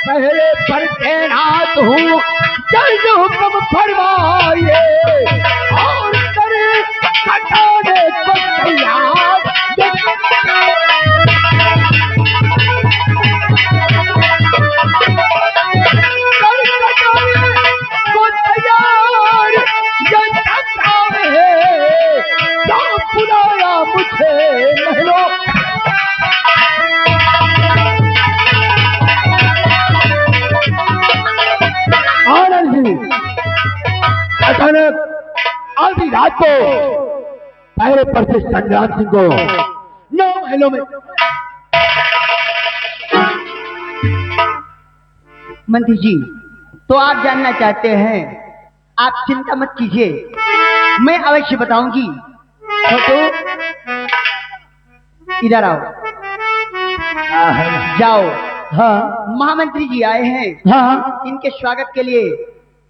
पहरे पर तैनात हूँ, जल्द हुक्म फरमाइए और करे हटाने को तैयार। बुलाया मुझे महलों। आनंद जी अचानक आधी रात को पहरे पर से संग्राम सिंह को 9 महलों में। मंत्री जी, तो आप जानना चाहते हैं, आप चिंता मत कीजिए, मैं अवश्य बताऊंगी। छोटू, इधर आओ। जाओ। हाँ महामंत्री जी आए हैं। हाँ, इनके स्वागत के लिए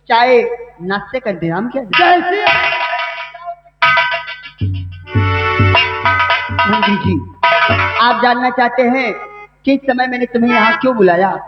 चाय नाश्ते का इंतजाम किया जाए। कैसे? मंत्री जी, आप जानना चाहते हैं कि इस समय मैंने तुम्हें यहाँ क्यों बुलाया?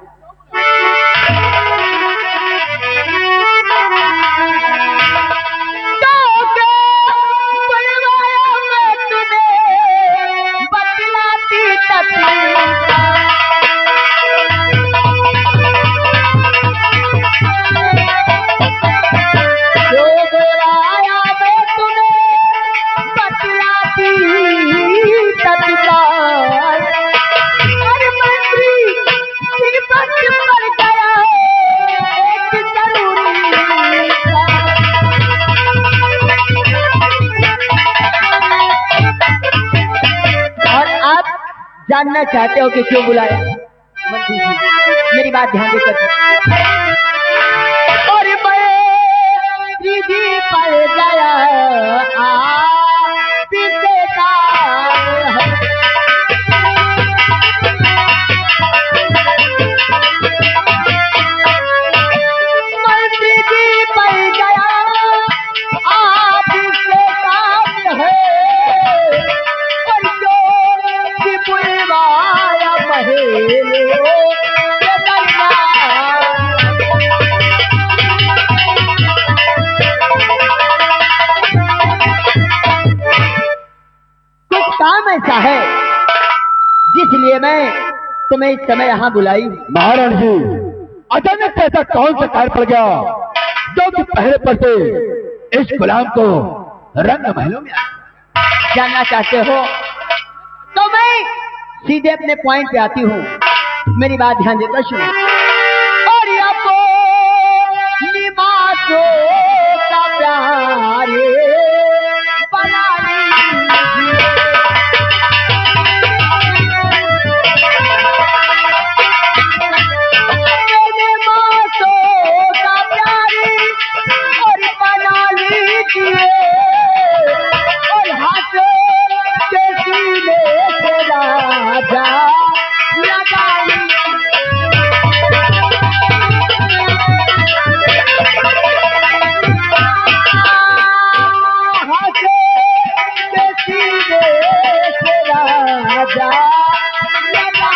जानना चाहते हो कि क्यों बुलाया? मंत्री जी, मेरी बात ध्यान देकर। और मैं दीदी पर गया मंत्री जी पर गया आप से काम है, और जो बुलवाया महेलो कुछ काम ऐसा है जिसलिए मैं तुम्हें इस समय यहाँ बुलाई। महाराज जी, अचानक ऐसा कौन सा कार्य पड़ गया जो कि पहले पर से इस गुलाम को रंग महलों में जानना चाहते हो तो मैं सीधे अपने पॉइंट पे आती हूँ, मेरी बात ध्यान देकर सुनो। और आपको निवासों का प्यारे बना लीजिए और हाथ के सीने से राजा लगा हाथ के सीने से राजा लगा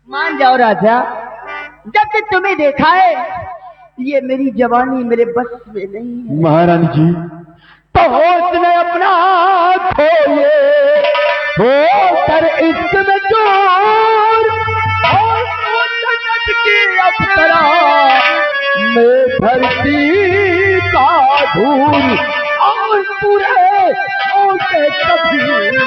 मान जाओ राजा, जब से तुम्हें देखा है ये मेरी जवानी मेरे बस में नहीं है। महारानी जी, तो उसने अपना खोए होकर इश्क में चोर और जन्नत की अप्सरा में धरती का धूल और पूरे होके कभी ना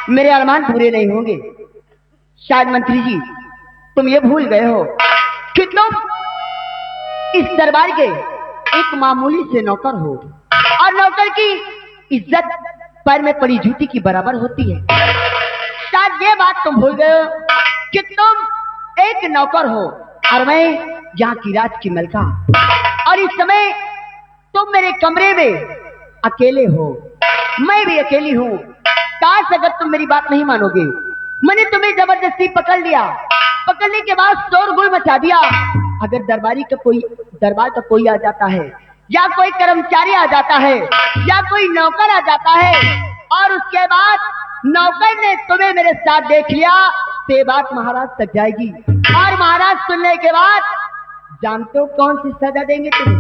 मेरे अरमान पूरे नहीं होंगे। शायद मंत्री जी तुम ये भूल गए हो कि तुम इस दरबार के एक मामूली से नौकर हो, और नौकर की इज्जत पैर में पड़ी जूती की बराबर होती है। शायद ये बात तुम भूल गए हो कि तुम एक नौकर हो और मैं यहाँ की राज की मलका, और इस समय तुम मेरे कमरे में अकेले हो, मैं भी अकेली हूँ। काश अगर तुम मेरी बात नहीं मानोगे, मैंने तुम्हें जबरदस्ती पकड़ लिया, पकड़ने के बाद शोरगुल मचा दिया। अगर दरबार का कोई आ जाता है, या कोई कर्मचारी आ जाता है, या कोई नौकर आ जाता है, और उसके बाद नौकर ने तुम्हें मेरे साथ देख लिया, तो ये बात महाराज तक जाएगी, और महाराज सुनने के बाद जानते हो कौन सी सजा देंगे तुम्हें?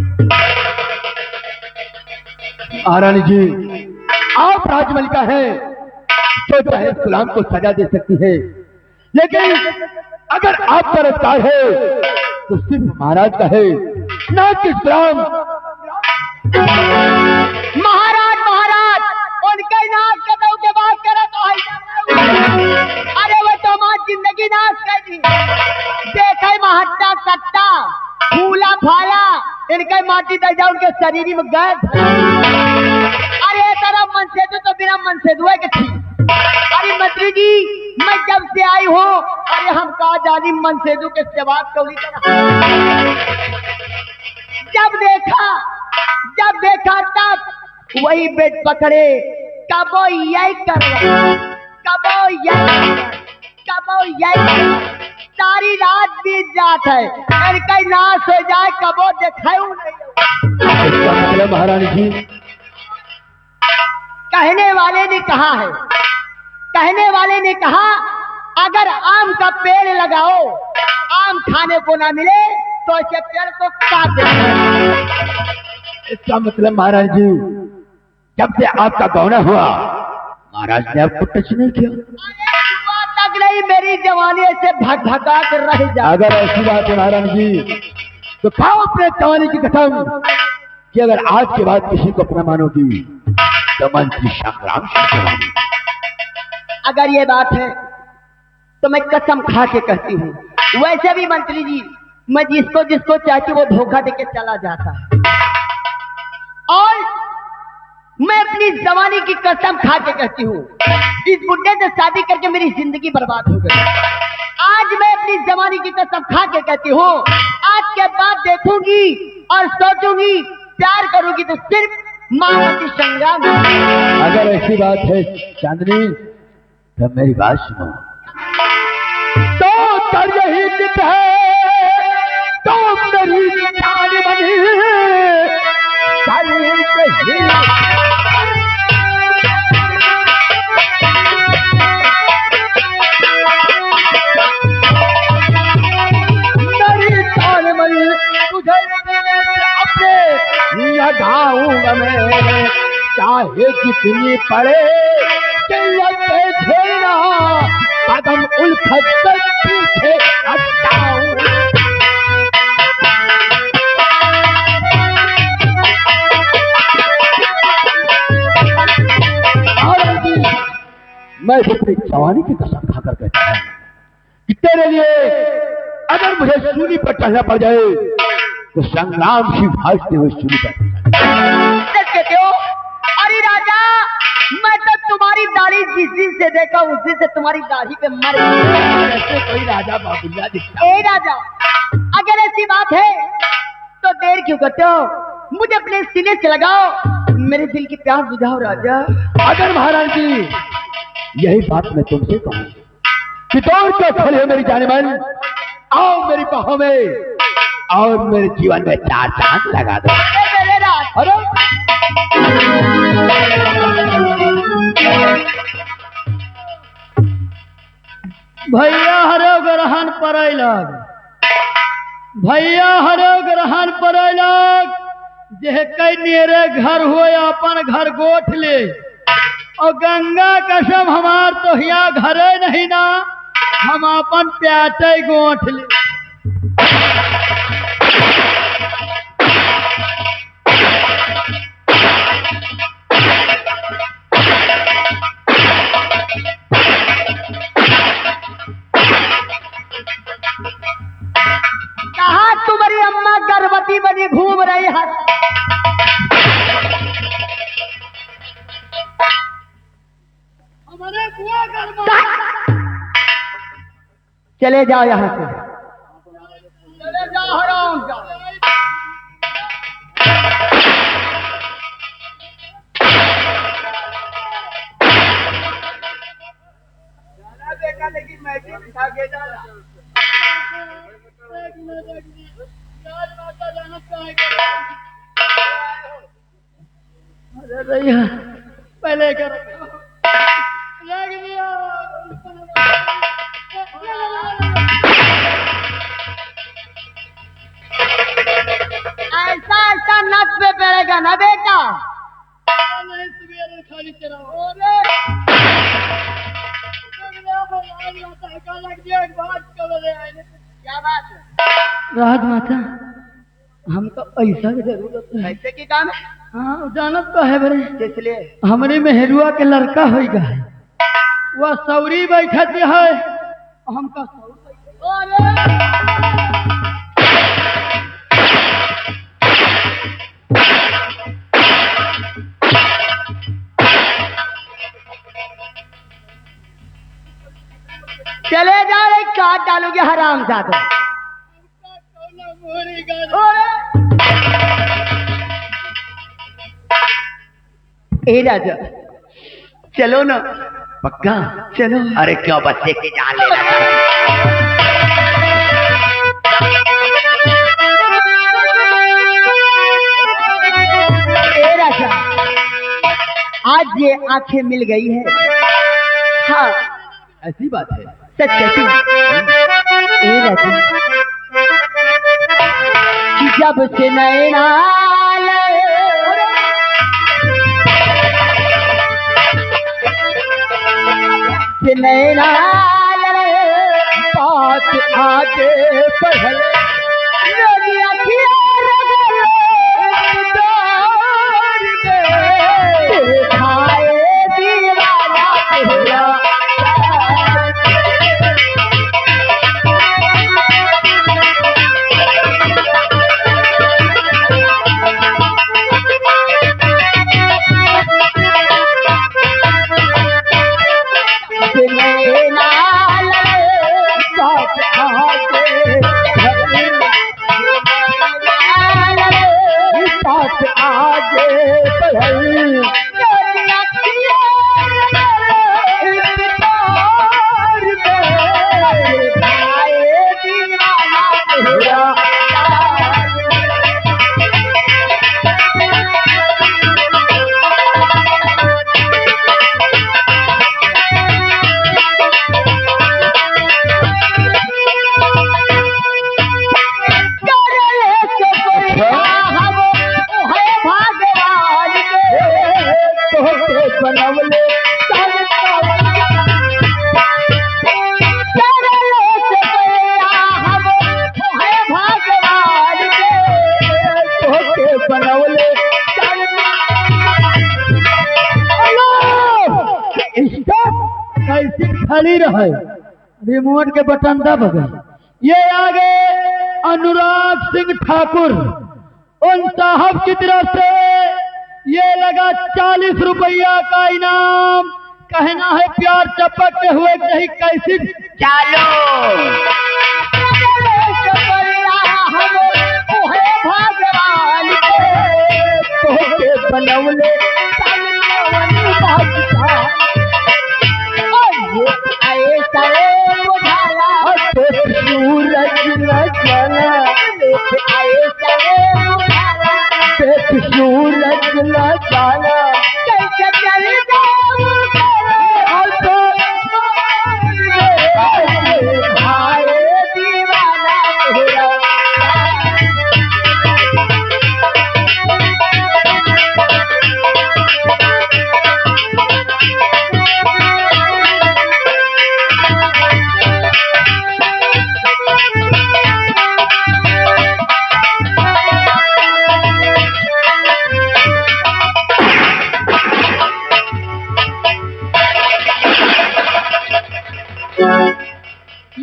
महारानी जी, आप राजमलिका है जो चाहे गुलाम को सजा दे सकती है, लेकिन अगर आप पर अधिकार है तो सिर्फ महाराज का है, ना कि गुलाम। महाराज उनके नाश कदम के बात करा तो है। अरे वो तो हमारी जिंदगी नाश कर दी। देखे महत्ता कट्टा फूला फाला, इनके माटी दे जाओ उनके शरीर में गैस। अरे तरह मनसेदु तो बिना मनसेदुए के थी। अरे मंत्री जी, मैं जब से आई हूँ, अरे हम कहा जानी मनसेदु के सेवा कौली तरह। जब देखा तब वही बेट पकड़े, कबो यही सारी रात बीत जात है, इनका नाश हो जाए कबो देखाऊ नहीं। महारानी जी, कहने वाले ने कहा अगर आम का पेड़ लगाओ, आम खाने को ना मिले तो इसे पेड़ को काट देना। इसका मतलब महाराज जी, जब से आपका गौना हुआ महाराज ने आपको टच नहीं किया? तक नहीं, मेरी जवानी से भटभका कर रह जा। अगर ऐसी बात है महाराज जी, तो खाओ अपने जवानी की कसम कि अगर आज के बाद किसी को अपना मानोगी तो मंत्री संग्राम से। अगर ये बात है तो मैं कसम खा के कहती हूँ, वैसे भी मंत्री जी, मैं जिसको चाहती वो धोखा देके चला जाता है, और मैं अपनी जवानी की कसम खा के कहती हूँ, इस बुड्ढे से शादी करके मेरी जिंदगी बर्बाद हो गई। आज मैं अपनी जवानी की कसम खा के कहती हूँ, आज के बाद देखूंगी और सोचूंगी, प्यार करूंगी तो सिर्फ मामती संग्राम। अगर ऐसी बात है चांदनी, तो मेरी बात सुनो। तो कर यही जिद है, तो मेरी जान बनी, लगाऊंगा मैं, चाहे जितनी पड़े घेरना, कदम उल्फत से पीछे हटाऊं। मैं अपनी जवानी की कसम खाकर कहता हूं कि तेरे लिए अगर मुझे सूली पर चढ़ना पड़ जाए तो संग्राम से भाजते हुए सूली पर कहते हो। अरे राजा, मैं तो तुम्हारी दाढ़ी जिस दिन से देखा उस दिन से तुम्हारी दाढ़ी पे मर गई। ऐसे कोई राजा बाबुल्ला दिखता। ए राजा, अगर ऐसी बात है तो देर क्यों करते हो? मुझे अपने सीने से लगाओ, मेरे दिल की प्यास बुझाओ राजा। अगर महाराज जी यही बात मैं तुमसे कहूँ कि दौड़ के खड़े हो मेरी जाने मन, आओ मेरी बाहों में और मेरे जीवन में चार चांद लगा दो। मेरे राज, अरे भैया हरो ग्रहण परैलक, भैया हरो ग्रहण परैलक, जे कई नेरे घर हो अपन घर गोठ ले, और गंगा कसम हमार तो हिया घरे नहीं ना, हम अपन प्याटे गोठ ले। कहा तुम्हारी अम्मा गर्भवती बनी घूम रही है? हमारे बुआ घर चले जाओ यहाँ से। चले जाओ हराम जाओ। देखा लेकिन मैं भी उठा के डाला। अरे भैया पहले कर लग दिया। ऐसा ऐसा नस पे पड़ेगा ना बेटा। नहीं सवेरे खाली चलाओ। क्या बात है? राजमाता हमको पैसा की जरूरत है। पैसे की काम है? हाँ जानत तो है बड़े। इसलिए हमारे मेहरुआ के लड़का हो गया है। वह सौरी बैठत है हमका चले जा रहे काट डालोगे हराम जादो। ए राजा चलो ना। पक्का? चलो। अरे क्यों बच्चे की जान ले लगा? ए राजा आज ये आंखें मिल गई है। हाँ ऐसी बात है। सच कहती हूँ। ए राजा जब से नैना से नैना पास आके पढ़ल मेरी अखियाँ खाए दीवाना तेरा। खड़ी रहे रिमोट के बटन दब गए। ये आगे अनुराग सिंह ठाकुर उन साहब की तरफ से ये लगा 40 रुपया का इनाम। कहना है प्यार चपकते हुए नहीं कैसी चालो भगवान के बनवले सूरज न जाना कैसे चल भाई दीवाना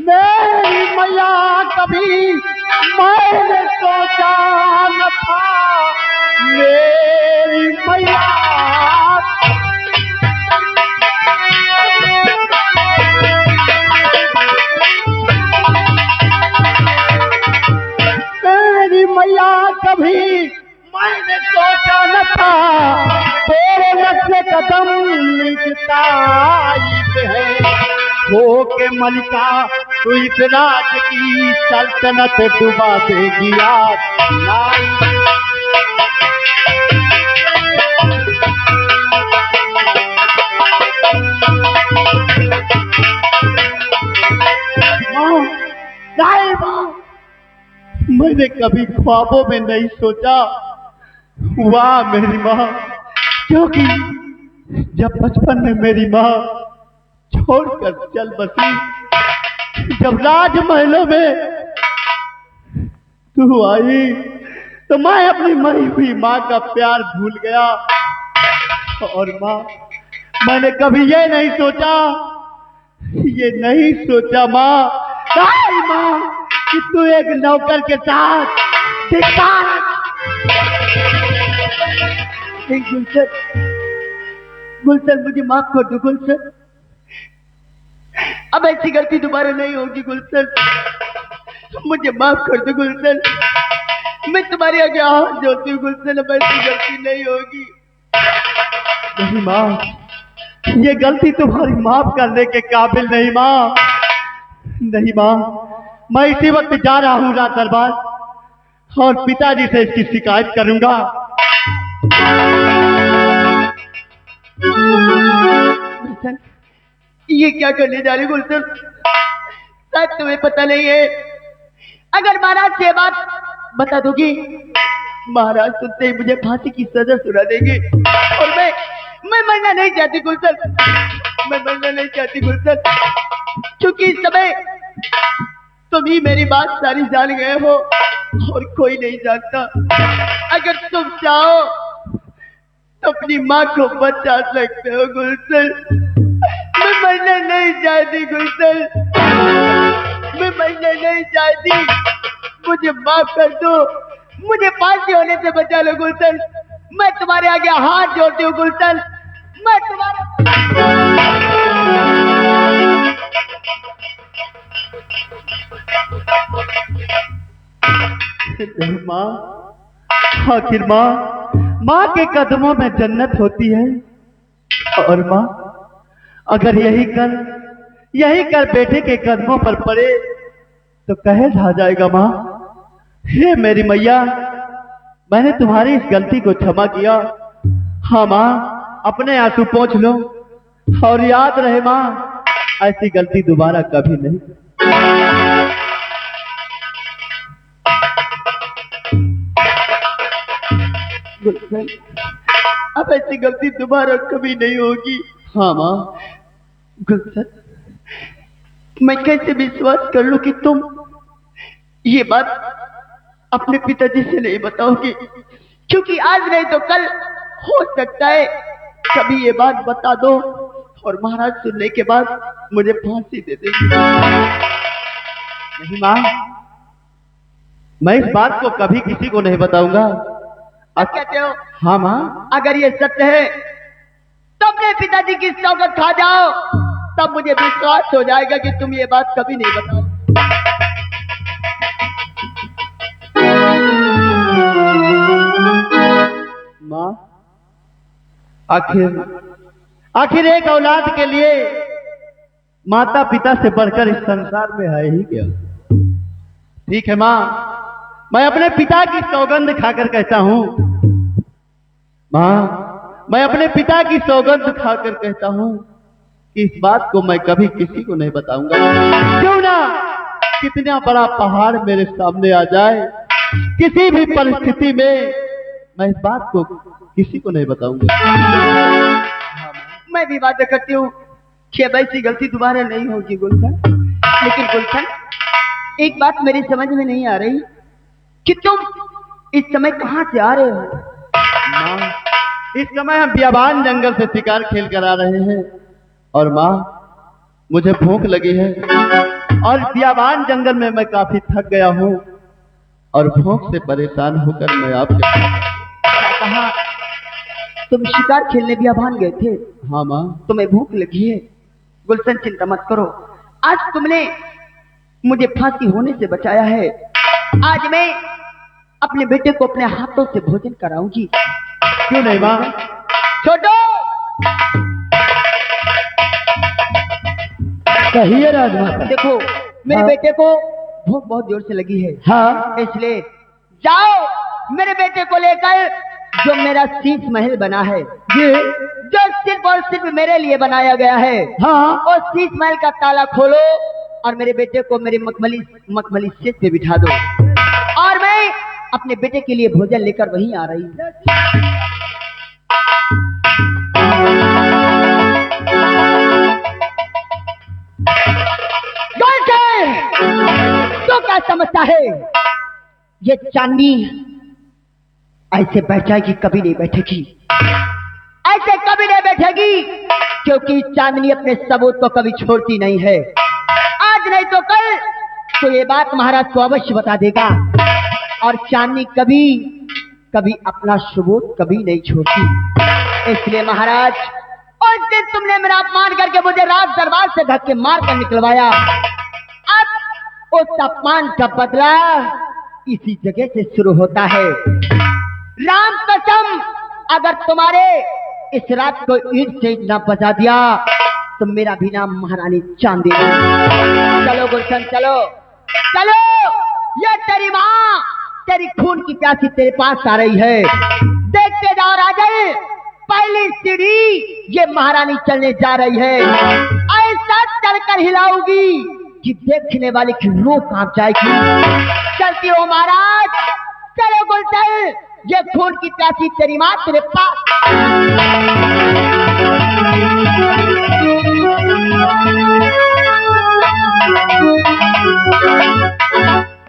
मेरी मैया कभी मैंने सोचा न था मेरी मैया कभी मैंने सोचा न था तेरे नक्शे कदम लिखता है हो के मलिका तू इस राज की सल्तनत डुबा देगी आज नाई। मैंने कभी ख्वाबों में नहीं सोचा, वाह मेरी माँ, क्योंकि जब बचपन में मेरी माँ छोड़कर चल बसी, जब राजमहलों में तू आई तो मैं अपनी मरी हुई माँ का प्यार भूल गया। और माँ, मैंने कभी ये नहीं सोचा माँ कि तू एक नौकर के साथ गुलशन, गुलशन मुझे माफ कर दो गुलशन, अब ऐसी गलती दोबारा नहीं होगी गुलशन, मुझे माफ कर दो गुलशन, मैं तुम्हारे आगे हाथ जोड़ती हूँ गुलशन, अब ऐसी गलती नहीं होगी। नहीं माँ, ये गलती तुम्हारी माफ करने के काबिल नहीं माँ, नहीं माँ, मैं इसी वक्त जा रहा हूँ रात दरबार और पिताजी से इसकी शिकायत करूंगा। गुलशन, ये क्या करने जा रही गुलशन? शायद तुम्हें पता नहीं है, अगर महाराज से बात बता दोगी, महाराज सुनते ही मुझे फांसी की सजा सुना देंगे और मैं मरना नहीं चाहती गुलशन, मैं मरना नहीं चाहती गुलशन, क्योंकि इस समय तुम ही मेरी बात सारी जान गए हो और कोई नहीं जानता। अगर तुम चाहो तो अपनी माँ को बचा सकते हो गुलशन, मैं मरना नहीं चाहती गुलशन, मैं मरना नहीं चाहती, मुझे माफ कर दो, मुझे फांसी होने से बचा लो गुलशन, मैं तुम्हारे आगे हाथ जोड़ती हूँ गुलशन, मैं माँ, आखिर माँ के कदमों में जन्नत होती है, और माँ अगर यही कर बेटे के कदमों पर पड़े तो कहे जा जाएगा माँ। हे मेरी मैया, मैंने तुम्हारी इस गलती को क्षमा किया। हाँ माँ, अपने आंसू पोंछ लो और याद रहे माँ, ऐसी गलती दोबारा कभी नहीं। गुलशन, अब ऐसी गलती दोबारा कभी नहीं होगी। हाँ माँ। गुलशन, मैं कैसे विश्वास कर लूं कि तुम ये बात अपने पिताजी से नहीं बताओगी, क्योंकि आज नहीं तो कल हो सकता है कभी ये बात बता दो और महाराज सुनने के बाद मुझे फांसी दे देंगे। नहीं माँ, मैं इस बात को कभी किसी को नहीं बताऊंगा। आप कहते हो? हाँ माँ, अगर ये सत्य है तो अपने पिताजी की सौगंध खा जाओ, तब मुझे विश्वास हो जाएगा कि तुम ये बात कभी नहीं बताओ। माँ, आखिर एक औलाद के लिए माता पिता से बढ़कर इस संसार में है ही क्या। ठीक है माँ, मैं अपने पिता की सौगंध खाकर कहता हूँ, माँ मैं अपने पिता की सौगंध खाकर कहता हूँ कि इस बात को मैं कभी किसी को नहीं बताऊंगा। क्यों ना कितना बड़ा पहाड़ मेरे सामने आ जाए, किसी भी परिस्थिति में मैं इस बात को किसी को नहीं बताऊंगा। मैं भी वादा करती हूँ कि अब ऐसी गलती दोबारा नहीं होगी गुलशन। लेकिन गुलशन, एक बात मेरी समझ में नहीं आ रही कि तुम इस समय कहाँ से आ रहे हो? माँ, इस समय हम बियाबान जंगल से शिकार खेल कर आ रहे हैं और माँ मुझे भूख लगी है और बियाबान जंगल में मैं काफी थक गया हूँ और भूख से परेशान होकर मैं आपके कहा तुम शिकार खेलने बियाबान गए थे? हाँ माँ। तुम्हें भूख लगी है? गुलशन चिंता मत करो, आज तुमने मुझे फांसी होने से बचाया है, आज मैं अपने बेटे को अपने हाथों से भोजन कराऊंगी। क्यों नहीं माँ? छोटो, कहिए राजमाता। देखो मेरे हाँ। बेटे को भूख बहुत जोर से लगी है, हाँ इसलिए जाओ मेरे बेटे को लेकर, जो मेरा शीश महल बना है, जी जो सिर्फ और सिर्फ मेरे लिए बनाया गया है, हाँ और शीश महल का ताला खोलो और मेरे बेटे को मेरे मखमली शीश पे बिठा दो, और मैं अपने बेटे के लिए भोजन लेकर वहीं आ रही हूँ। तो क्या समझता है ये चांदनी ऐसे बैठ जाएगी? कभी नहीं बैठेगी, ऐसे कभी नहीं बैठेगी, क्योंकि चांदनी अपने सबूत को कभी छोड़ती नहीं है। आज नहीं तो कल तो ये बात महाराज को अवश्य बता देगा, और चांदनी कभी कभी अपना सबूत कभी नहीं छोड़ती। इसलिए महाराज, उस दिन तुमने मेरा अपमान करके मुझे राज दरबार से धक्के मार कर निकलवाया, अब उस अपमान का बदला इसी जगह से शुरू होता है। राम कसम, अगर तुम्हारे इस रात को ईंट से न बजा दिया तो मेरा भी नाम महारानी चांदी नहीं। चलो गुलशन, चलो चलो, ये तेरी माँ तेरी खून की प्यासी तेरे पास आ रही है। देखते जाओ राजन, पहली सीढ़ी ये महारानी चलने जा रही है, ऐसा चलकर हिलाऊंगी कि देखने वाले की रूह कांप जाएगी। चलती हो महाराज, चलो गुलशन, ये खून की प्यासी तेरी माँ तेरे पास।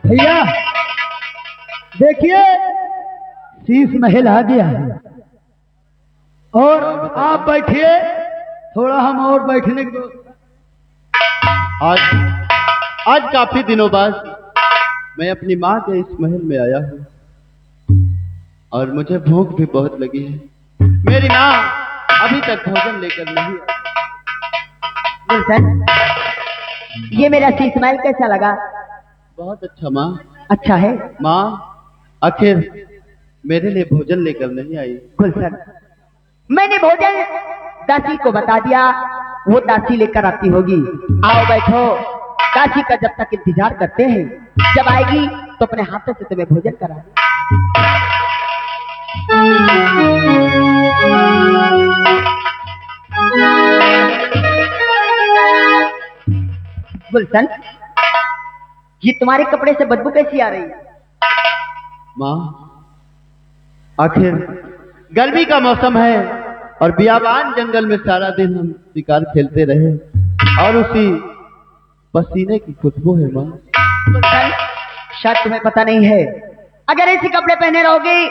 भैया देखिए, शीश महल आ गया है, और आप बैठिए, थोड़ा हम और बैठने को। आज काफी दिनों बाद मैं अपनी माँ के इस महल में आया हूँ, और मुझे भूख भी बहुत लगी है। मेरी माँ अभी तक भोजन लेकर नहीं आई। गुलशन, ये मेरा शीश महल कैसा लगा? बहुत अच्छा माँ। अच्छा है माँ, आखिर मेरे लिए भोजन लेकर नहीं आई। गुलशन, मैंने भोजन दासी को बता दिया, वो दासी लेकर आती होगी। आओ बैठो, दासी का जब तक इंतजार करते हैं, जब आएगी तो अपने हाथों से तुम्हें भोजन करा। गुलशन, ये तुम्हारे कपड़े से बदबू कैसी आ रही है? माँ, आखिर गर्मी का मौसम है और बियाबान जंगल में सारा दिन हम शिकार खेलते रहे, और उसी पसीने की खुशबू है माँ। गुलशन, शायद तुम्हें पता नहीं है, अगर ऐसे कपड़े पहने रहोगे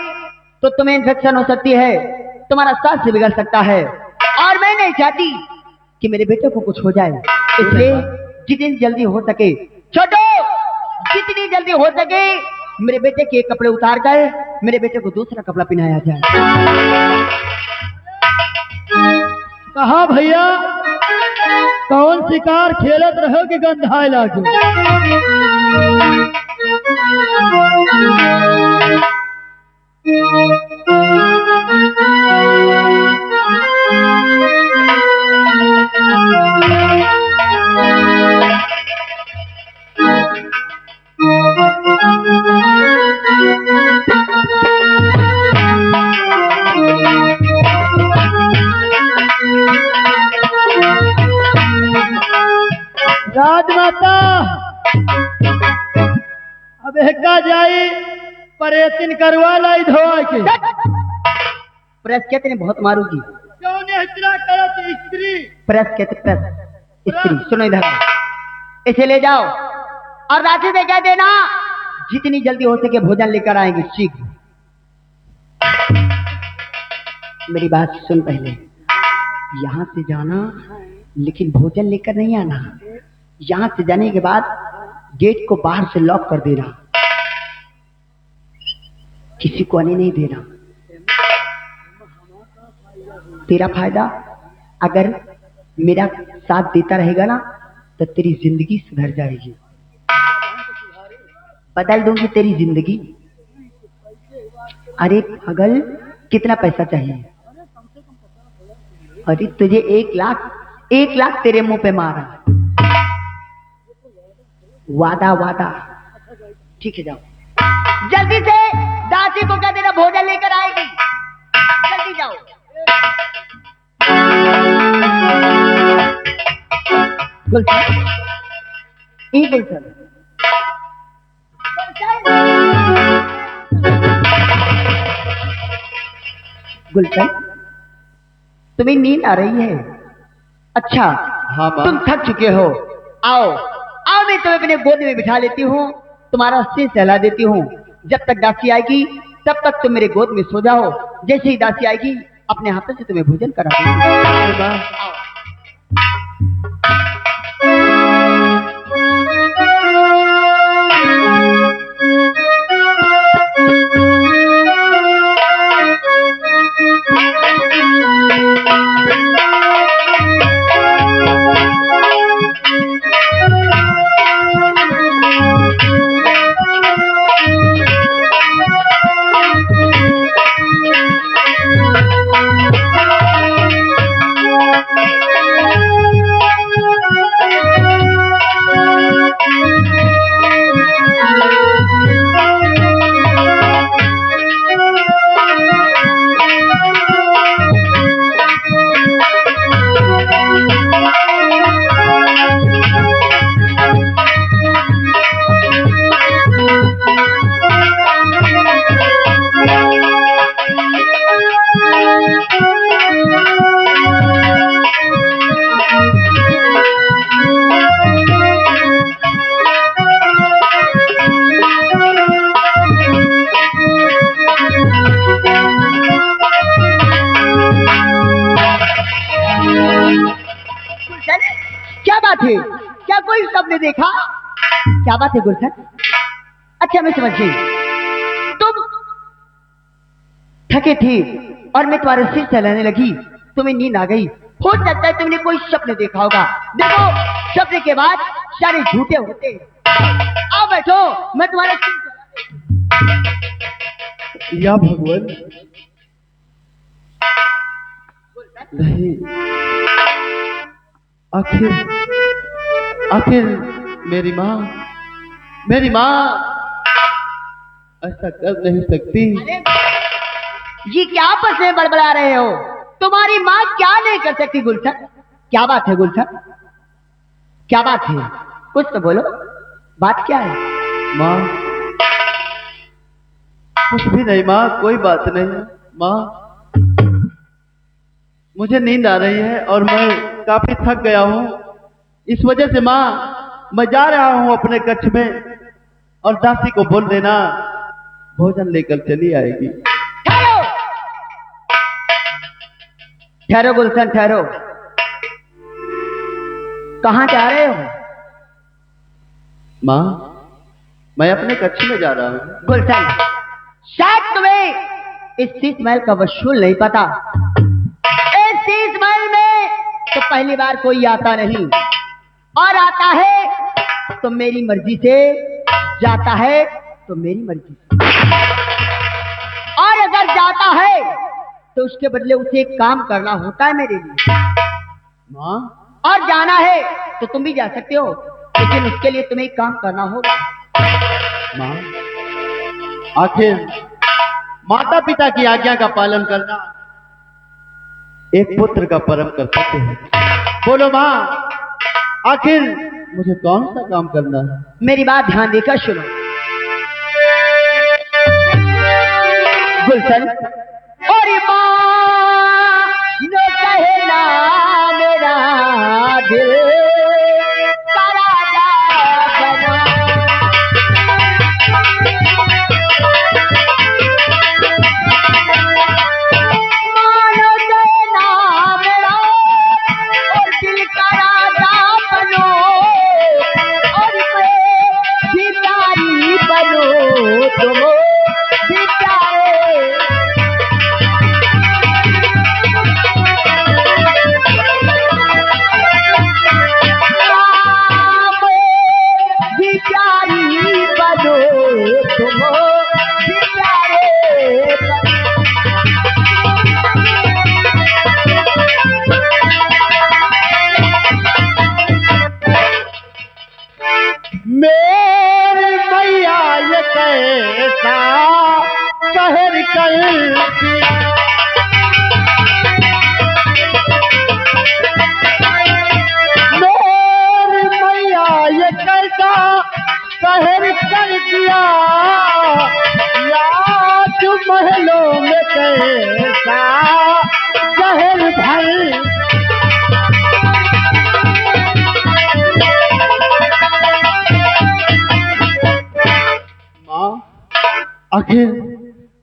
तो तुम्हें इन्फेक्शन हो सकती है, तुम्हारा स्वास्थ्य बिगड़ सकता है, और मैं नहीं चाहती कि मेरे बेटे को कुछ हो जाए। इसलिए जितनी जल्दी हो सके, छोटो, जितनी जल्दी हो सके मेरे बेटे के कपड़े उतार कर मेरे बेटे को दूसरा कपड़ा पहनाया जाए। कहा भैया, कौन शिकार खेलत रहो कि गंधाए लागे? राजमाता, अब हेका जाई परेतिन करवा लाई धोआ के। प्रेस कहते हैं बहुत मारूगी। क्यों ने इतना करत स्त्री? प्रेस कहते, प्रेस स्त्री। सुनो इधर, इसे ले जाओ और राशि से कह देना जितनी जल्दी हो सके भोजन लेकर आएंगे, शीघ्र। मेरी बात सुन, पहले यहाँ से जाना, लेकिन भोजन लेकर नहीं आना। यहाँ से जाने के बाद गेट को बाहर से लॉक कर देना, किसी को आने नहीं देना। तेरा फायदा, अगर मेरा साथ देता रहेगा ना तो तेरी जिंदगी सुधर जाएगी, बदल दूंगी तेरी जिंदगी। अरे पागल, कितना पैसा चाहिए? अरे तुझे 1 लाख तेरे मुंह पे मारा। वादा वादा, ठीक है जाओ। जल्दी से दासी को कह देना भोजन लेकर आएगी, जल्दी जाओ। गुलशन, गुलशन, गुलशन, तुम्हें नींद आ रही है? अच्छा, हाँ माँ। तुम थक चुके हो। आओ आओ, मैं तुम्हें अपने गोद में बिठा लेती हूँ, तुम्हारा सिर सहला देती हूँ। जब तक दासी आएगी तब तक तुम मेरे गोद में सो जाओ। जैसे ही दासी आएगी अपने हाथों से तुम्हें भोजन करा दूंगी। आओ। क्या कोई सबने देखा? क्या बात है गुलशन? अच्छा मैं समझ गई, तुम थके थे और मैं तुम्हारे सिर चलाने लगी, तुम्हें नींद आ गई। हो सकता है तुमने कोई सपने देखा होगा। देखो, सपने के बाद सारे झूठे होते हैं। आओ बैठो, मैं तुम्हारे सिर चला देती। या भगवान, नहीं, आखिर मेरी माँ ऐसा कर नहीं सकती। ये क्या आपस में बड़बड़ा रहे हो? तुम्हारी माँ क्या नहीं कर सकती गुलशन? क्या बात है गुलशन? क्या बात है? कुछ तो बोलो, बात क्या है? माँ, कुछ भी नहीं माँ, कोई बात नहीं माँ। मुझे नींद आ रही है और मैं काफी थक गया हूँ। इस वजह से माँ, मैं जा रहा हूँ अपने कक्ष में, और दासी को बोल देना भोजन लेकर चली आएगी। ठहरो, ठहरो गुलशन, ठहरो। कहाँ जा रहे हो? माँ, मैं अपने कक्ष में जा रहा हूँ। गुलशन, शायद तुम्हें इस शीश महल का वसूल नहीं पता। इस शीश महल में तो पहली बार कोई आता नहीं, और आता है तो मेरी मर्जी से, जाता है तो मेरी मर्जी से। और अगर जाता है तो उसके बदले उसे एक काम करना होता है मेरे लिए। माँ, और जाना है तो तुम भी जा सकते हो, लेकिन उसके लिए तुम्हें एक काम करना होगा। माँ, आखिर माता पिता की आज्ञा का पालन करना एक पुत्र का परम कर्तव्य है। बोलो माँ, आखिर मुझे कौन सा काम करना है? मेरी बात ध्यान देकर सुनो गुलशन। और माँ न कहना मेरा दिल का राजा बना। माँ न कहना मेरा और दिल का राजा बनो, और मैं भिखारी बनो तुम भिखारे। फिर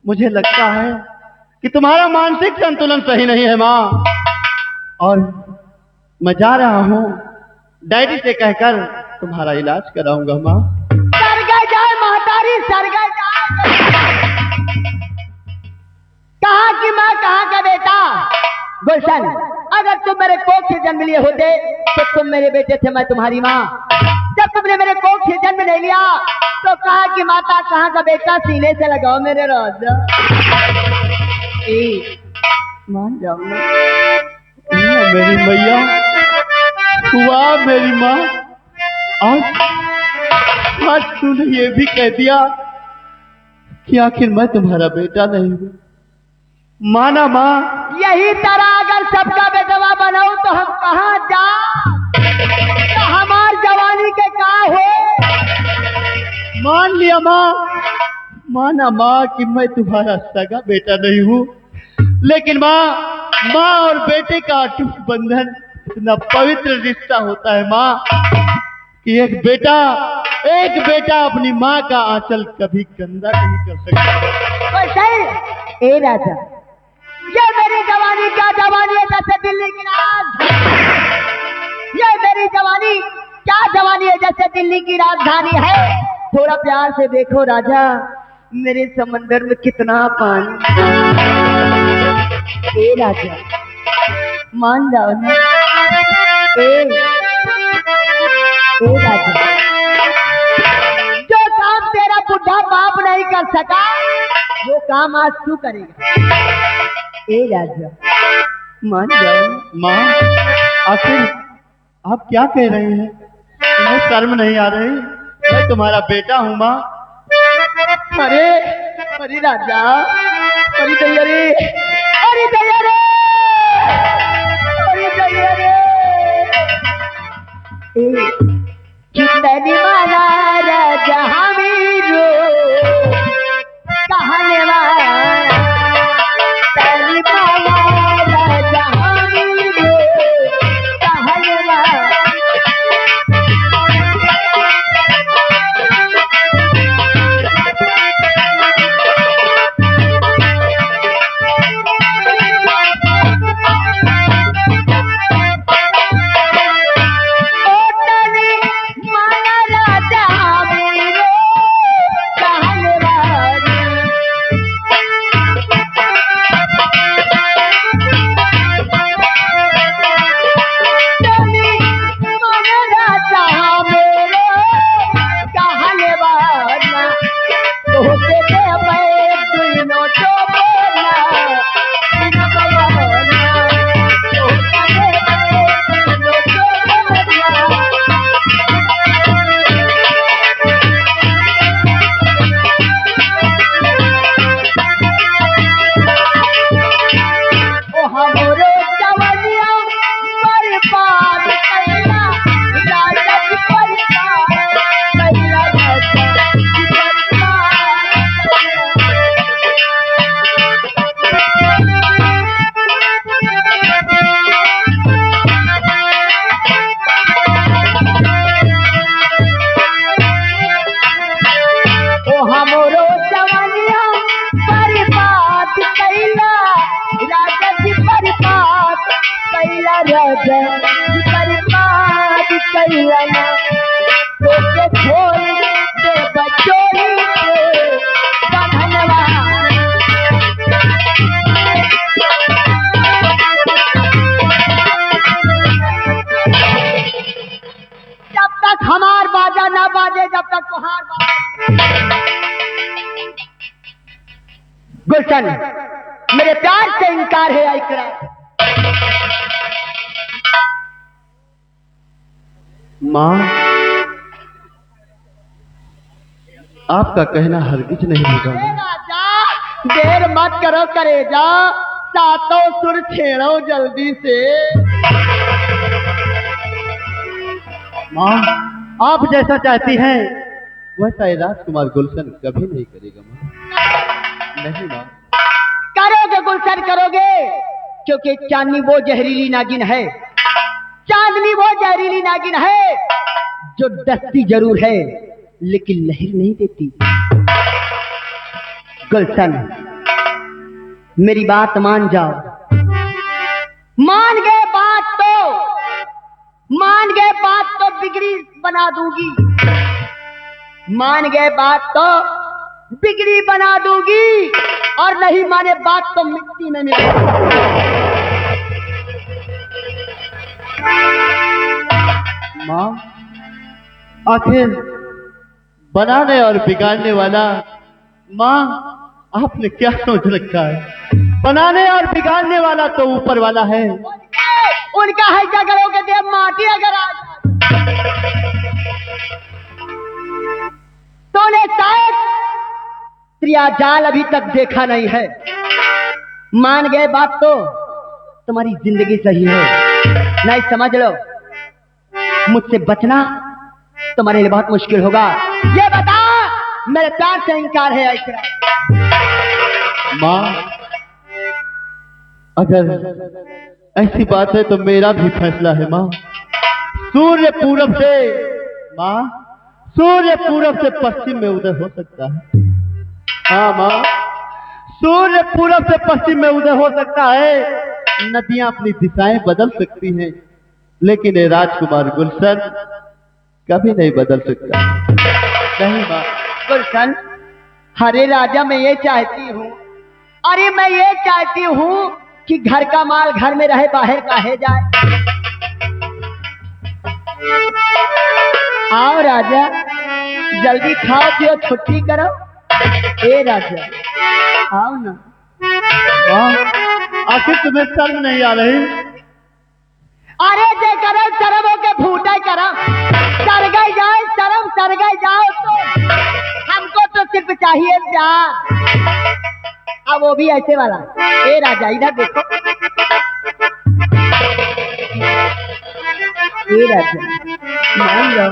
मुझे लगता है कि तुम्हारा मानसिक संतुलन सही नहीं है माँ, और मैं जा रहा हूँ डैडी से कहकर तुम्हारा इलाज कराऊंगा माँ। सरगा जाए महतारी, सरगा जाए। कहाँ की माँ, कहाँ का बेटा? गुलशन, अगर तुम मेरे कोख से जन्म लिए होते तो तुम मेरे बेटे थे, मैं तुम्हारी माँ। जब तुमने मेरे कोख से जन्म नहीं लिया तो कहाँ की माता, कहाँ का बेटा? सीने से लगाओ मेरे राजा। मान जाओ ना। मेरी मैया, वाह मेरी माँ, आज तूने ये भी कह दिया कि आखिर मैं तुम्हारा बेटा नहीं हूँ। माना माँ, यही तरह अगर सबका बेटवा बनाऊं तो हम कहाँ जा, तो हमार जवानी के कहाँ हो? मान लिया माँ, माना माँ कि मैं तुम्हारा सगा बेटा नहीं हूँ, लेकिन माँ और बेटे का अटूट बंधन इतना पवित्र रिश्ता होता है माँ कि एक बेटा अपनी माँ का आंचल कभी गंदा नहीं कर सकता। ए राजा, ये मेरी जवानी क्या जवानी है जैसे दिल्ली की राजधानी। ये मेरी जवानी क्या जवानी है जैसे दिल्ली की राजधानी है। थोड़ा प्यार से देखो राजा, मेरे समंदर में कितना पानी। ए राजा, मान जाओ ना। ए राजा, जो काम तेरा बुढ़ा बाप नहीं कर सका वो काम आज तू करेगा। ए राजा, मान जाओ। माँ, आखिर आप क्या कह रहे हैं? तुम्हें शर्म नहीं आ रही? मैं तुम्हारा बेटा हूँ माँ। अरे अरे राजा, अरे दैया रे, अरे दैया रे, अरे दैया रे। कितनी माना राजा हमीरो कहने वाला, तनी माना राजा हमीरो कहने वाला। हमार बाजा ना बाजे जब तक तुहार गुलशन, मेरे प्यार से इनकार है आइकरा। माँ, आपका कहना हरगिज नहीं होगा। राजा, देर मत करो करेजा, सातों सुर छेड़ो जल्दी से। माँ, आप जैसा चाहती हैं वैसा ये राजकुमार गुलशन कभी नहीं करेगा माँ। नहीं माँ। करोगे गुलशन, करोगे, क्योंकि चांदनी वो जहरीली नागिन है, चांदनी वो जहरीली नागिन है जो डसती जरूर है लेकिन लहर नहीं देती। गुलशन, मेरी बात मान जाओ। मान गए बात तो बिगड़ी बना दूंगी, मान गए बात तो बिगड़ी बना दूंगी, और नहीं माने बात तो मिट्टी में मिला। माँ, आखिर बनाने और बिगाड़ने वाला, माँ आपने क्या सोच रखा है? बनाने और बिगाड़ने वाला तो ऊपर वाला है। उनका है क्या करोगे? देव माटी अगर आ तूने शायद त्रियाजाल अभी तक देखा नहीं है। मान गए बात तो तुम्हारी जिंदगी सही है, नहीं समझ लो। मुझसे बचना तुम्हारे लिए बहुत मुश्किल होगा। ये बता, मेरे प्यार से इनकार है ऐसा? माँ, अगर ऐसी बात है तो मेरा भी फैसला है माँ। सूर्य पूरब से, माँ, सूर्य पूरब से पश्चिम में उदय हो सकता है। हाँ माँ, सूर्य पूरब से पश्चिम में उदय हो सकता है। नदियां अपनी दिशाएं बदल सकती हैं, लेकिन ये राजकुमार गुलशन कभी नहीं बदल सकता। नहीं माँ। गुलशन, अरे राजा, मैं ये चाहती हूँ, अरे मैं ये चाहती हूँ कि घर का माल घर में रहे, बाहर काहे जाए। आओ राजा, जल्दी खाओ पियो, छुट्टी करो। ए राजा, आओ ना। माँ, आखिर तुम्हें शर्म नहीं आ रही? अरे जे करे शर्म हो के फूटे करा, सर गई जाए शर्म, सर गई जाओ तो हमको तो सिर्फ चाहिए प्यार, अब वो भी ऐसे वाला। ए राजा, इधर देखो। ए राजा, मान जाओ।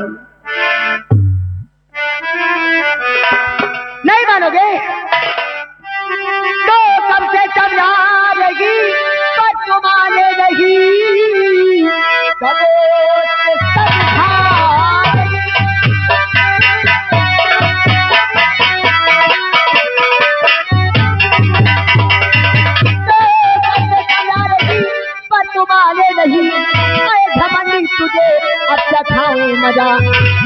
नहीं मानोगे तो कब से समझाएगी, पर तुम माने नहीं, कब से समझाएगी। पर तुम माने नहीं, घमंडी तुझे अच्छा खाए मजा,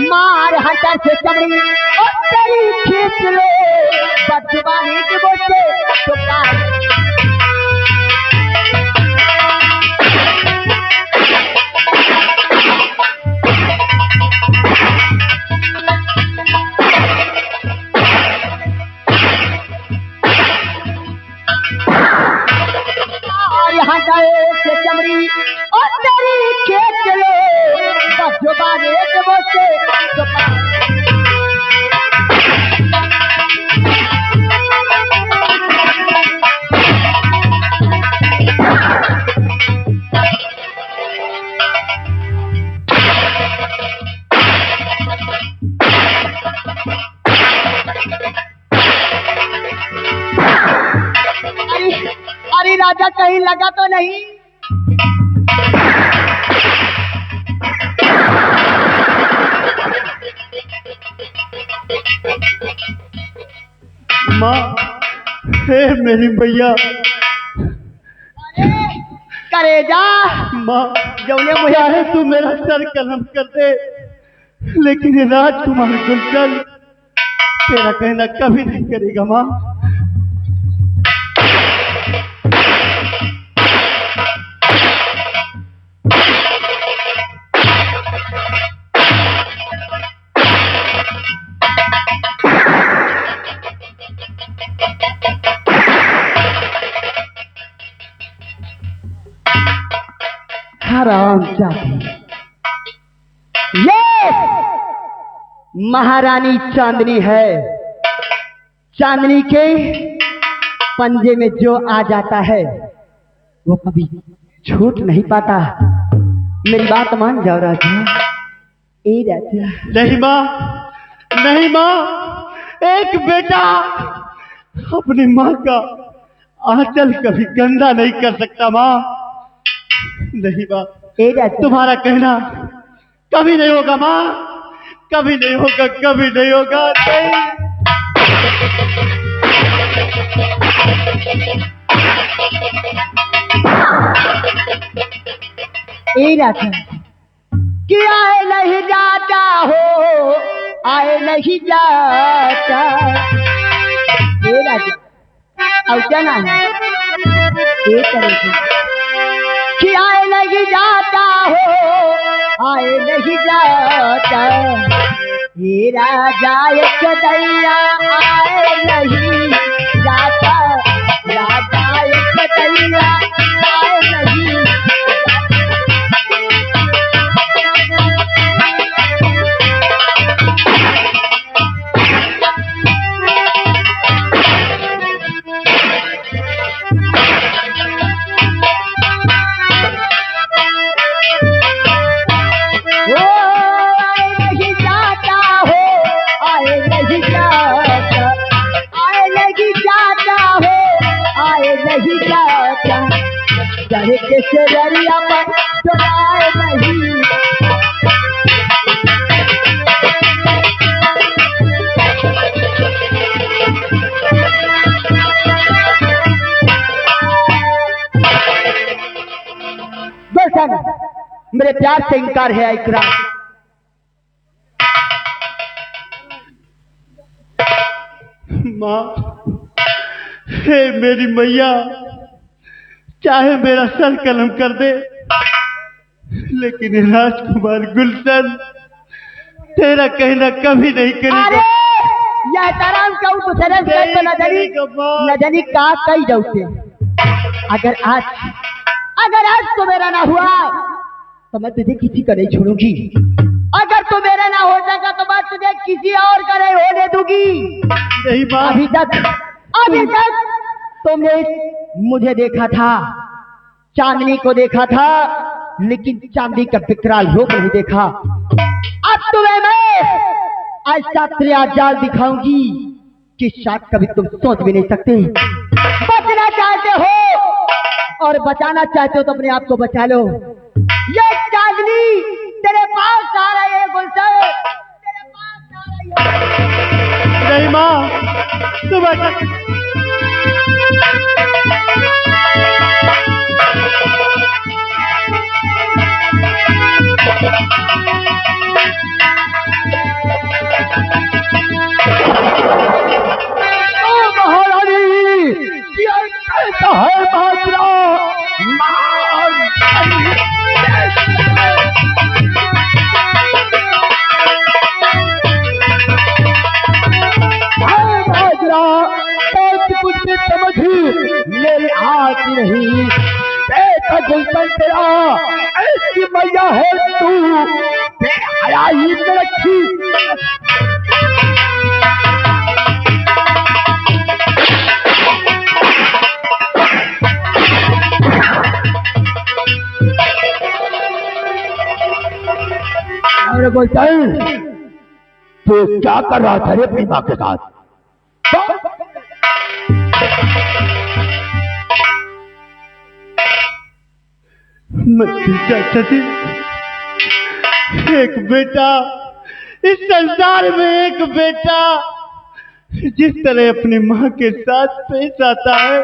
मार हटर से चमड़ी और तेरी खींच लो, बदजुबानी के बोझे तो से चमड़ी और तेरी खेत लो, बदजुबानी के बोझे तो अरे राजा, कहीं लगा तो नहीं? माँ, हे मेरी मैया। करेजा माँ, जौने मुझे चाहे तू मेरा सर कलम कर दे, लेकिन ये राजकुमार गुलशन तेरा कहना कभी नहीं करेगा माँ। हराम जाती, ये महारानी चांदनी है। चांदनी के पंजे में जो आ जाता है वो कभी छूट नहीं पाता। मेरी बात मान जाओ राजा। ए राजा। नहीं माँ, नहीं माँ, एक बेटा अपनी माँ का आंचल कभी गंदा नहीं कर सकता माँ। नहीं माँ, ए राजा, तुम्हारा कहना कभी नहीं होगा माँ, कभी नहीं होगा, कभी नहीं होगा। नहीं। ए राजा कि आए नहीं जाता हो, आए नहीं जाता। ए राजा और क्या नाम है ये करेगी कि आए नहीं जाता हो, आए नहीं जाता। ये राजा एक दैया आए नहीं जाता, राजा एक दैया आए नहीं नहीं जाता, चाहे किसे दरिया पर चलाए नहीं। दर्शन मेरे प्यार से इनकार है इकरार। माँ, हे मेरी मैया, चाहे मेरा सर कलम कर दे, लेकिन ये राजकुमार गुलशन तेरा कहना कभी नहीं अरे करेगा। यह तराम कहूँ तो सरल से तो न जानी का कई जाऊते। अगर आज तो मेरा ना हुआ तो मैं तुझे किसी का नहीं छोड़ूंगी। अगर तू मेरा ना हो सका तो मैं तुझे किसी और का नहीं होने दूंगी। नहीं माँ, अभी तक तुमने मुझे देखा था, चांदनी को देखा था, लेकिन चांदी का विकराल रूप नहीं देखा। अब तुम्हें मैं ऐसा त्रिया जाल दिखाऊंगी कि शायद कभी तुम सोच भी नहीं सकते। बचना चाहते हो और बचाना चाहते हो तो अपने आप को बचा लो। ये चांदनी तेरे पास आ रही है गुलशन, तेरे पास आ रही है। नहीं माँ, तुम ऐसा महारानी कैसा है मात्रा कुछ भी समझ मेरी आती नहीं। बेटा गुलशन तेरा ऐसी मैया है तू बेहयाई में रखी। अरे गुलशन तू क्या कर रहा था रे अपनी माँ के साथ? चाचा जी, एक बेटा, इस संसार में एक बेटा जिस तरह अपनी माँ के साथ पेश आता है,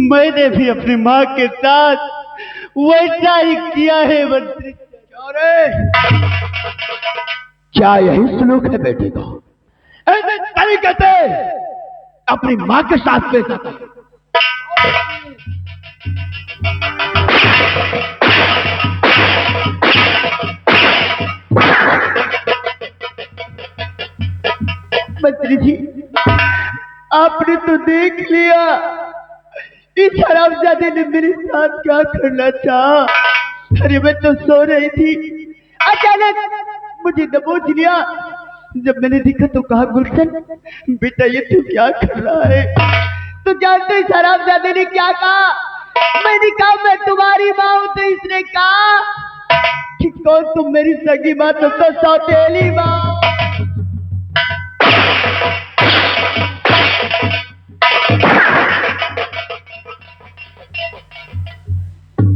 मैंने भी अपनी माँ के साथ वैसा ही किया है। मंत्री क्या यही सलूक है बेटे का? ऐसे तरीके से अपनी माँ के साथ पेश आता है? मंत्री जी, आपने तो देख लिया इस हरामजादे ने मेरे साथ क्या करना चाहा। अरे मैं तो सो रही थी, अचानक मुझे दबोच लिया। जब मैंने देखा तो कहा गुलशन बेटा ये तू क्या कर रहा है? तो जानते इस हरामजादे ने क्या कहा? मैंने कहा मैं तुम्हारी माँ हूं, तो इसने कहा कि कौन तुम मेरी सगी माँ, तुम तो सौतेली माँ।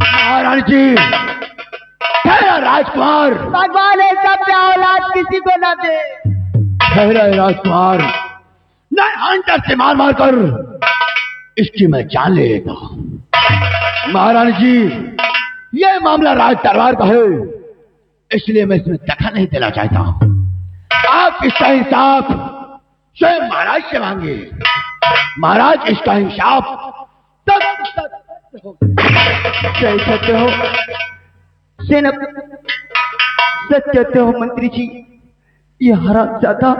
महारानी जी, तेरा राजकुमार भगवान ऐसा प्यार औलाद किसी को न दे। तेरा राजकुमार नैन डर से मार मार कर इसकी मैं जान ले लेता हूं। महारानी जी, ये मामला राज दरबार का है, इसलिए मैं इसमें दखल नहीं देना चाहता हूं। आप इसका इंसाफ स्वयं महाराज से मांगे। महाराज इसका इंसाफ तब सही कहते हो सेनापति, सच कहते हो मंत्री जी। ये हरामजादा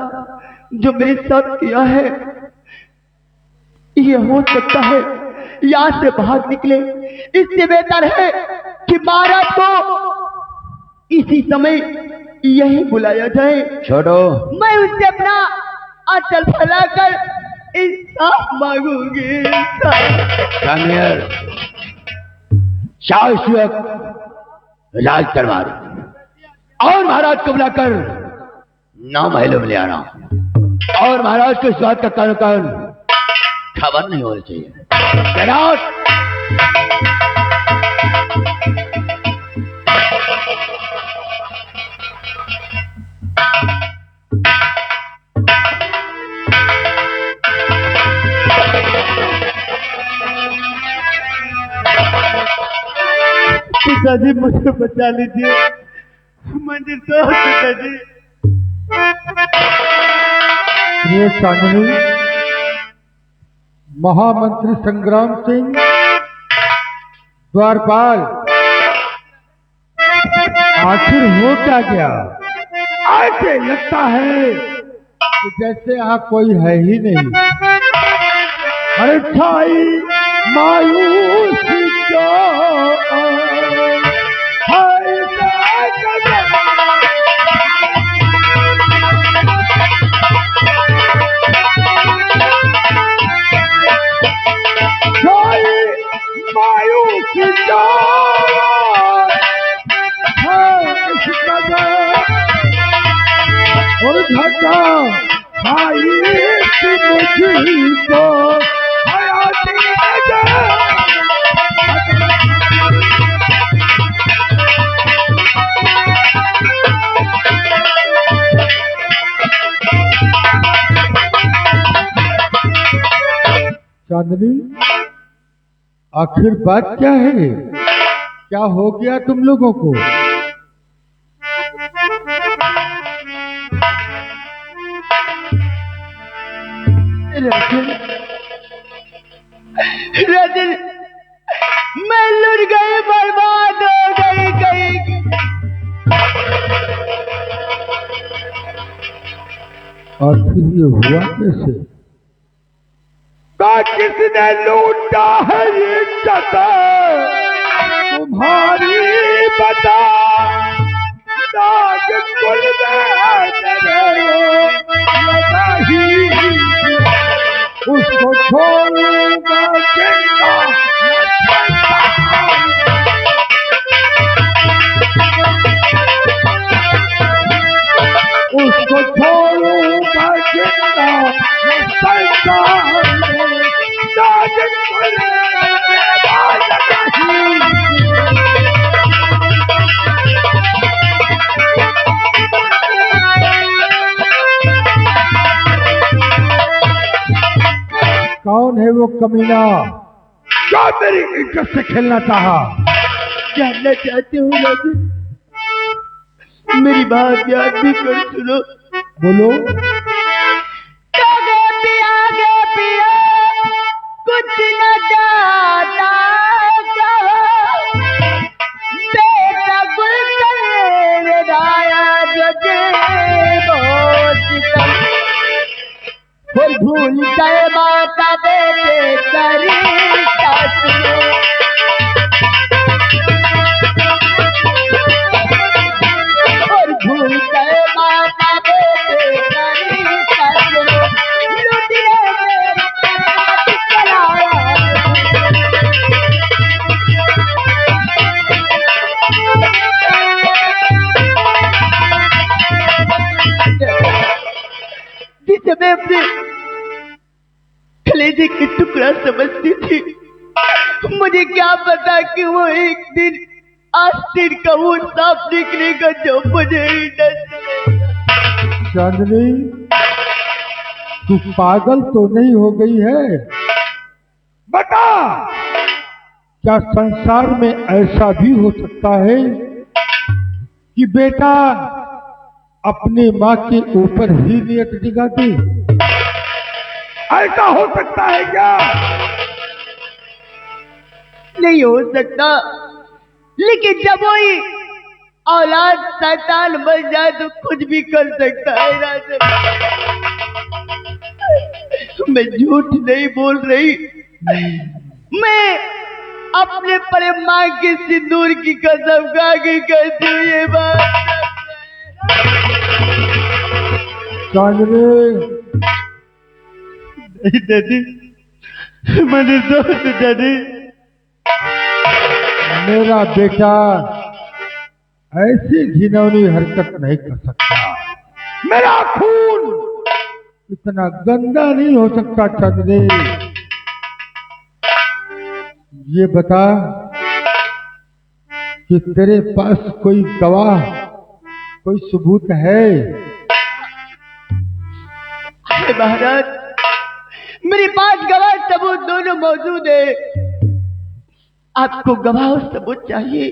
जो मेरे साथ किया है, ये हो सकता है यहाँ से भाग निकले। इससे बेहतर है कि महाराज को इसी समय यही बुलाया जाए। छोड़ो, मैं उससे अपना आंचल फैलाकर इंसाफ मांगूंगी। कामियर, शाह इस वक्त राज दरबार और महाराज को बुलाकर 9 महलों में ले आना, और महाराज को इस बात का कान खबर नहीं होनी चाहिए। Get out! पिताजी मुझे बचा लीजिए, मंदिर तो पिताजी। ये चांदनी, महामंत्री संग्राम सिंह, द्वारपाल, आखिर हो क्या गया? ऐसे लगता है कि जैसे यहाँ कोई है ही नहीं। अरे छाई मायूसी और घटा भाई मुझी को चांदनी, आखिर बात क्या है? क्या हो गया तुम लोगों को? राजन, मैं लुट गई, बर्बाद हो गई। आखिर ये हुआ कैसे? किसने लूटा है ये चता तुम्हारी बता, दाग कुल उसको छोड़ूंगा जिंदा, उसको छोड़ूंगा जिंदा, कौन है वो कमीना जो मेरी इज्जत से खेलना चाहा? जानना चाहते हो राजन? मेरी बात याद भी कर सुनो। बोलो। आगे पिया कुछ न जाता, बेटा गुलशन विदाया कोई भूल गए माता बेटे करी और भूल गए माता बेटे करी जिसे मैं अपने कलेजे के टुकड़ा समझती थी, मुझे क्या पता कि वो एक दिन आस्तीन का वो सांप निकलेगा जो मुझे ही डर। चांदनी, तू पागल तो नहीं हो गई है? बता, क्या संसार में ऐसा भी हो सकता है कि बेटा अपनी माँ के ऊपर ही नियत दिखा दे? ऐसा हो सकता है क्या? नहीं हो सकता, लेकिन जब वही औलाद शैतान बन जाए तो कुछ भी कर सकता है राजन। मैं झूठ नहीं बोल रही, मैं अपने परे माँ के सिंदूर की कसम खा के कहती हूँ ये बात। चांदनी, नहीं डैडी, मैंने दोस्त डैडी। मेरा बेटा ऐसी घिनौनी हरकत नहीं कर सकता। मेरा खून इतना गंदा नहीं हो सकता। चांदनी, ये बता कि तेरे पास कोई गवाह, कोई सबूत है? महाराज, मेरे पास गवाह सबूत दोनों मौजूद है। आपको गवाह और सबूत चाहिए?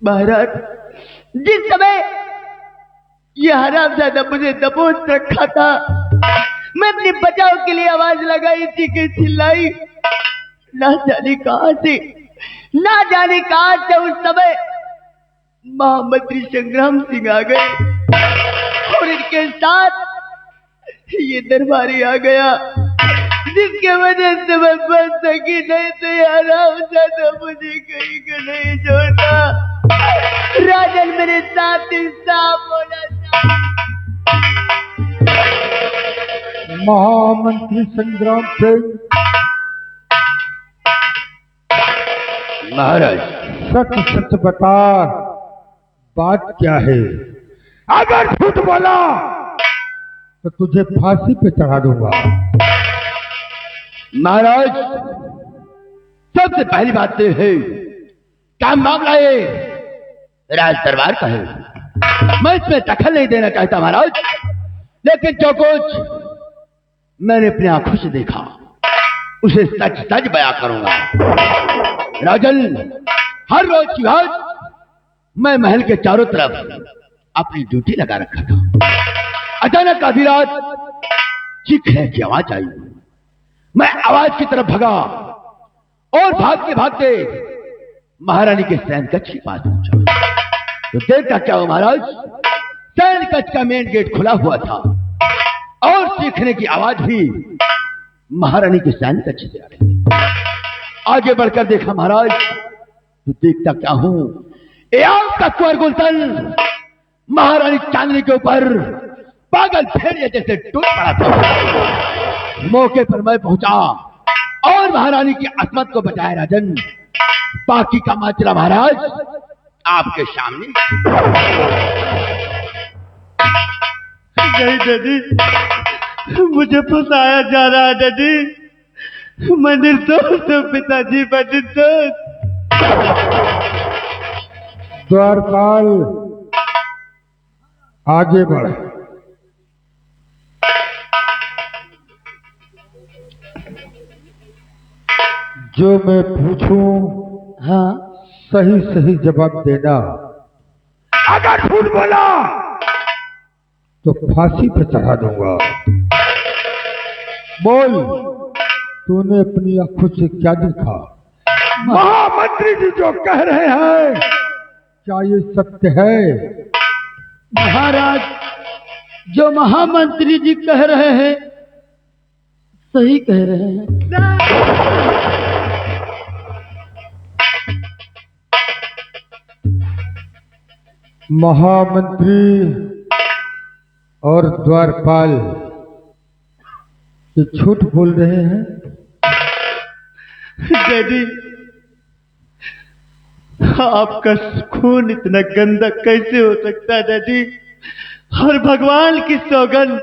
महाराज, जिस समय ये हरामजादा मुझे दबोच रखा था, मैं अपने बचाव के लिए आवाज लगाई थी कि चिल्लाई, ना जाने कहां से उस समय महामंत्री संग्राम सिंह आ गए और इनके साथ ये दरबारी आ गया, जिसके वजह से मैं बच सकी। नहीं तो हरामजादा मुझे कहीं का नहीं छोड़ता। राजन मेरे साथ इंसाफ होना चाहिए। महामंत्री संग्राम सिंह, महाराज, सच सच बता, बात क्या है? अगर झूठ बोला तो तुझे फांसी पे चढ़ा दूंगा। महाराज, सबसे पहली बात तो है, क्या मामला है राज दरबार का है। मैं इसमें दखल नहीं देना चाहता महाराज, लेकिन जो कुछ मैंने अपनी आंखों से देखा उसे सच सच बयां करूंगा। राजन, हर रोज की बात मैं महल के चारों तरफ अपनी ड्यूटी लगा रखा था। अचानक आधी रात चीखने की आवाज आई। मैं आवाज की तरफ भगा और भागते भागते महारानी के सैन कक्ष के पास पहुंचा। तो देखा क्या हो महाराज, सैन कक्ष का मेन गेट खुला हुआ था और चीखने की आवाज भी महारानी के सैन कक्ष से आ रही थी। आगे बढ़कर देखा महाराज, तो देखता क्या हूं, आपका कुंवर गुलशन महारानी चांदनी के ऊपर पागल फेरिया जैसे टूट पड़ा था। मौके पर मैं पहुंचा और महारानी की असमत को बचाया। राजन, बाकी का माजरा महाराज आपके सामने। नहीं डैडी, मुझे फंसाया जा रहा है डैडी। मैं निर्दोष हूँ पिताजी, मैं निर्दोष। द्वारपाल, आगे बढ़। जो मैं पूछूं, हाँ, सही सही जवाब देना। अगर झूठ बोला तो फांसी पे चढ़ा दूंगा। बोल, तूने अपनी आंखों से क्या देखा? महामंत्री जी जो कह रहे हैं, क्या ये सत्य है? महाराज, जो महामंत्री जी कह रहे हैं सही कह रहे हैं। महामंत्री और द्वारपाल ये झूठ बोल रहे हैं। डैडी, आपका खून इतना गंदा कैसे हो सकता है डैडी? और भगवान की सौगंध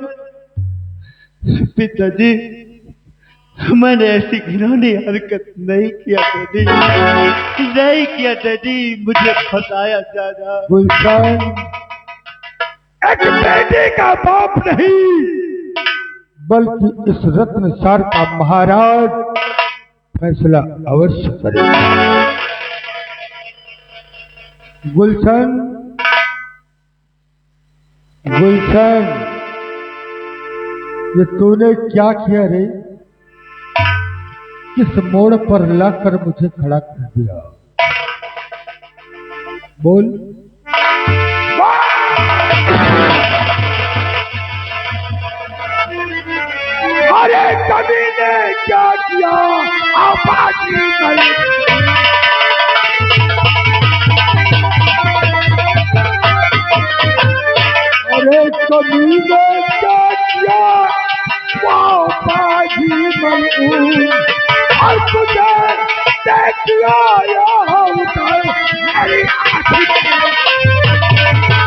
पिताजी, मैंने ऐसी घिनौनी हरकत नहीं किया डैडी, नहीं किया डैडी। मुझे फंसाया जा रहा। गुलशन एक बेटे का बाप नहीं, बल्कि इस रत्नसार का महाराज फैसला अवश्य करेगा। गुलशन, गुलशन, ये तूने क्या किया रे? किस मोड़ पर लाकर मुझे खड़ा कर दिया? बोल। अरे कभी ने क्या किया? आवाज निकली। अरे कभी ने क्या किया? वो बाजी मलून और तुझे देख लिया उधर मेरी आँखों में।